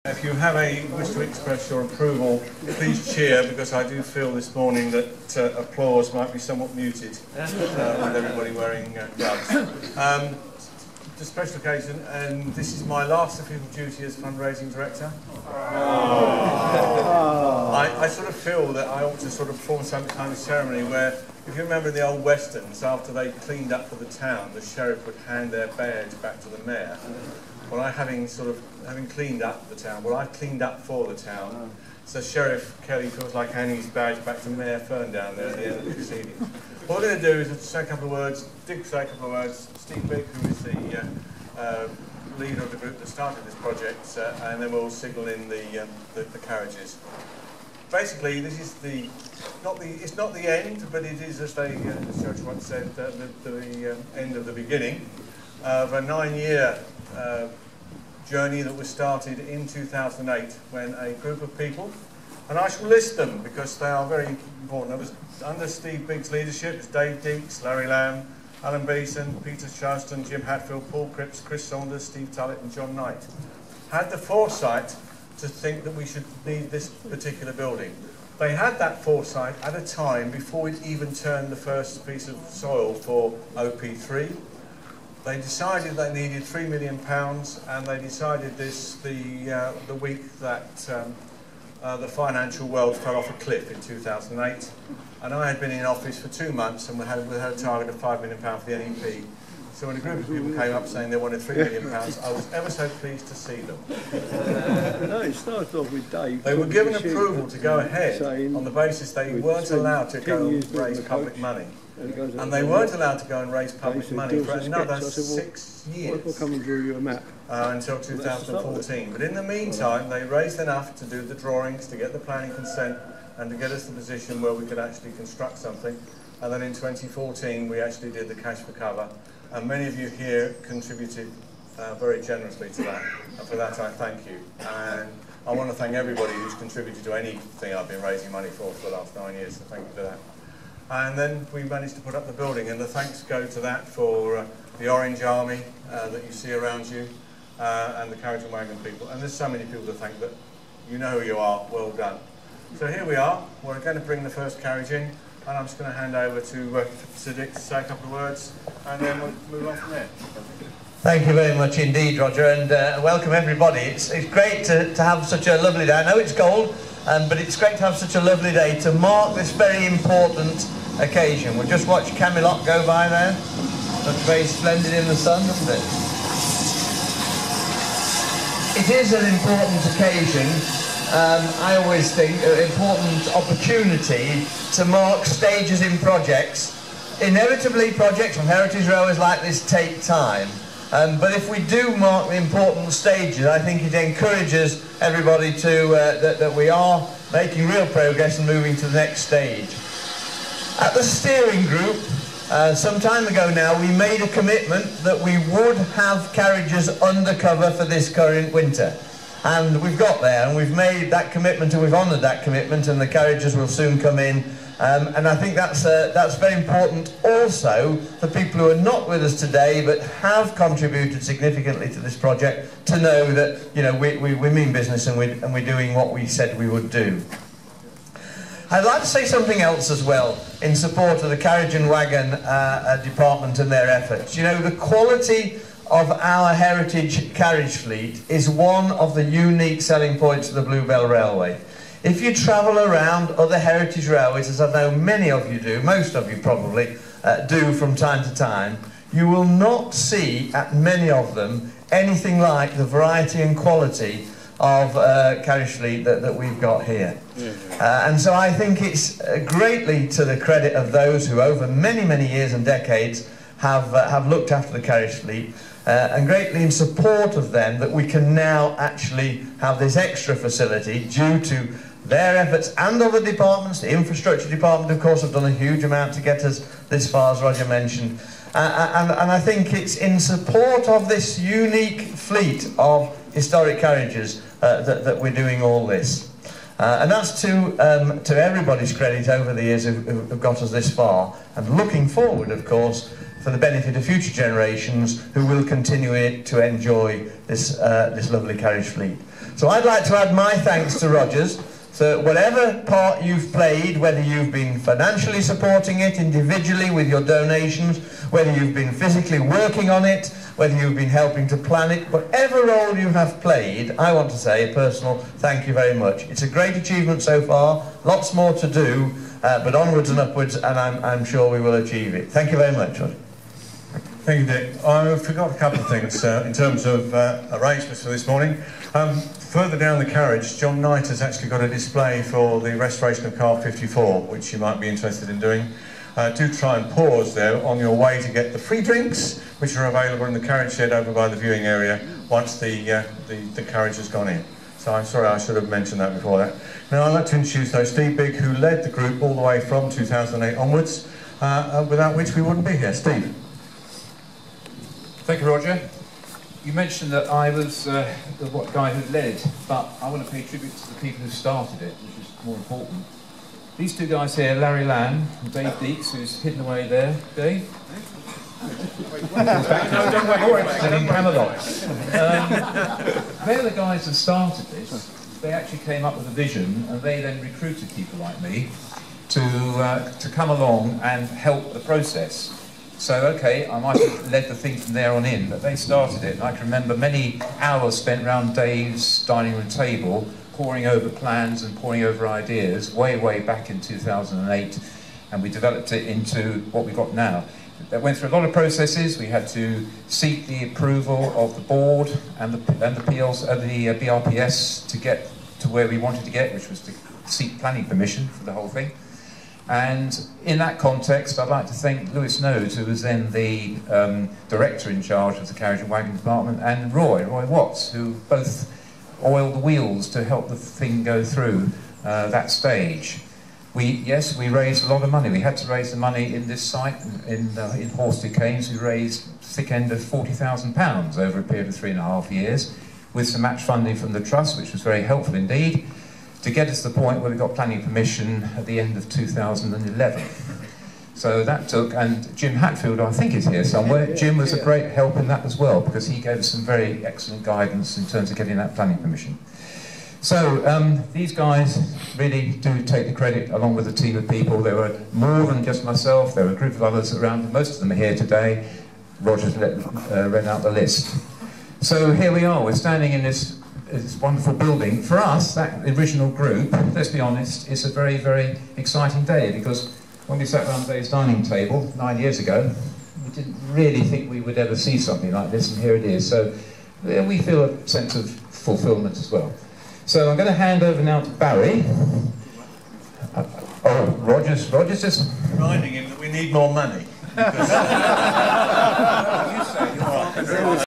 If you wish to express your approval, please cheer, because I do feel this morning that applause might be somewhat muted with everybody wearing gloves. It's a special occasion, and this is my last official duty as fundraising director. I sort of feel that I ought to sort of perform some kind of ceremony where, if you remember in the old westerns, after they cleaned up for the town, the sheriff would hand their badge back to the mayor. Well, having cleaned up the town, well, I've cleaned up for the town. So Sheriff Kelly feels like handing his badge back to Mayor Fern down there at the end of the proceedings. What we're going to do is say a couple of words, Dick say a couple of words, Steve Big, who is the leader of the group that started this project, and then we'll signal in the carriages. Basically, this is it's not the end, but it is, as the church once said, the end of the beginning of a 9-year journey that was started in 2008 when a group of people, and I shall list them because they are very important. It was under Steve Bigg's leadership. It was Dave Deeks, Larry Lamb, Alan Beeson, Peter Charleston, Jim Hatfield, Paul Cripps, Chris Saunders, Steve Tullett and John Knight. Had the foresight to think that we should need this particular building. They had that foresight at a time before we'd even turned the first piece of soil for OP4. They decided they needed £3 million, and they decided this the week that the financial world fell off a cliff in 2008. And I had been in office for 2 months, and we had a target of £5 million for the NEP. So when a group of people came up saying they wanted £3 million, I was ever so pleased to see them. No, it started off with Dave. They were given approval to go ahead on the basis they weren't allowed to go and raise public money. And they weren't allowed to go and raise public money for another 6 years, I'll come and draw you a map. Until 2014. But in the meantime, they raised enough to do the drawings, to get the planning consent, and to get us to the position where we could actually construct something. And then in 2014, we actually did the cash for cover. And many of you here contributed very generously to that. And for that, I thank you. And I want to thank everybody who's contributed to anything I've been raising money for the last 9 years, so thank you for that. And then we managed to put up the building, and the thanks go to that for the Orange Army that you see around you, and the Carriage and Wagon people. And there's so many people to thank, but you know who you are. Well done. So here we are. We're going to bring the first carriage in, and I'm just going to hand over to Dick to say a couple of words, and then we'll move on from there. Thank you very much indeed, Roger, and welcome everybody. It's great to have such a lovely day. I know it's cold, but it's great to have such a lovely day to mark this very important occasion. We'll just watch Camelot go by there. Looks very splendid in the sun, doesn't it? It is an important occasion. I always think an important opportunity to mark stages in projects. Inevitably, projects on heritage railways like this take time. But if we do mark the important stages, I think it encourages everybody to that we are making real progress and moving to the next stage. At the steering group, some time ago now, we made a commitment that we would have carriages undercover for this current winter. And we've got there, and we've made that commitment, and we've honoured that commitment, and the carriages will soon come in. And I think that's very important also for people who are not with us today but have contributed significantly to this project to know that, you know, we mean business, and we're doing what we said we would do. I'd like to say something else as well in support of the Carriage and Wagon department and their efforts. You know, the quality of our heritage carriage fleet is one of the unique selling points of the Bluebell Railway. If you travel around other heritage railways, as I know many of you do, most of you probably do from time to time, you will not see at many of them anything like the variety and quality of carriage fleet that we've got here. And so I think it's greatly to the credit of those who over many, many years and decades have looked after the carriage fleet, and greatly in support of them that we can now actually have this extra facility due to their efforts and other departments. The infrastructure department, of course, have done a huge amount to get us this far, as Roger mentioned. And I think it's in support of this unique fleet of historic carriages that we're doing all this. And that's to everybody's credit over the years who've got us this far, and looking forward, of course, for the benefit of future generations who will continue to enjoy this lovely carriage fleet. So I'd like to add my thanks to Rogers. So whatever part you've played, whether you've been financially supporting it individually with your donations, whether you've been physically working on it, whether you've been helping to plan it, whatever role you have played, I want to say a personal thank you very much. It's a great achievement so far, lots more to do, but onwards and upwards, and I'm sure we will achieve it. Thank you very much, Roger. Thank you, Dick. I forgot a couple of things in terms of arrangements for this morning. Further down the carriage, John Knight has actually got a display for the restoration of car 54, which you might be interested in doing. Do try and pause there on your way to get the free drinks, which are available in the carriage shed over by the viewing area once the carriage has gone in. So I'm sorry, I should have mentioned that before that. Now I'd like to introduce though Steve Bigg, who led the group all the way from 2008 onwards, without which we wouldn't be here. Steve. Thank you, Roger. You mentioned that I was the guy who led, but I want to pay tribute to the people who started it, which is more important. These two guys here, Larry Lamb and Dave Deeks, who's hidden away there. Dave? More interested in Camelot. They're the guys that started this. They actually came up with a vision, and they then recruited people like me to come along and help the process. So, okay, I might have led the thing from there on in, but they started it. And I can remember many hours spent around Dave's dining room table, poring over plans and poring over ideas, way back in 2008, and we developed it into what we've got now. That went through a lot of processes. We had to seek the approval of the board and the BRPS to get to where we wanted to get, which was to seek planning permission for the whole thing. And in that context, I'd like to thank Lewis Node, who was then the director in charge of the Carriage and Wagon Department, and Roy Watts, who both oiled the wheels to help the thing go through that stage. We raised a lot of money. We had to raise the money in this site, in Horsted, Keynes. We raised a thick end of £40,000 over a period of 3.5 years, with some match funding from the Trust, which was very helpful indeed, to get us to the point where we got planning permission at the end of 2011. So that took, and Jim Hatfield, I think, is here somewhere. Jim was a great help in that as well, because he gave us some very excellent guidance in terms of getting that planning permission. So these guys really do take the credit, along with a team of people. There were more than just myself. There were a group of others around. Most of them are here today. Roger's read out the list. So here we are. We're standing in this wonderful building. For us, that original group, let's be honest, it's a very, very exciting day, because when we sat around Dave's dining table 9 years ago, we didn't really think we would ever see something like this, and here it is. So we feel a sense of fulfillment as well. So I'm going to hand over now to Barry. Roger's just Reminding him that we need more money.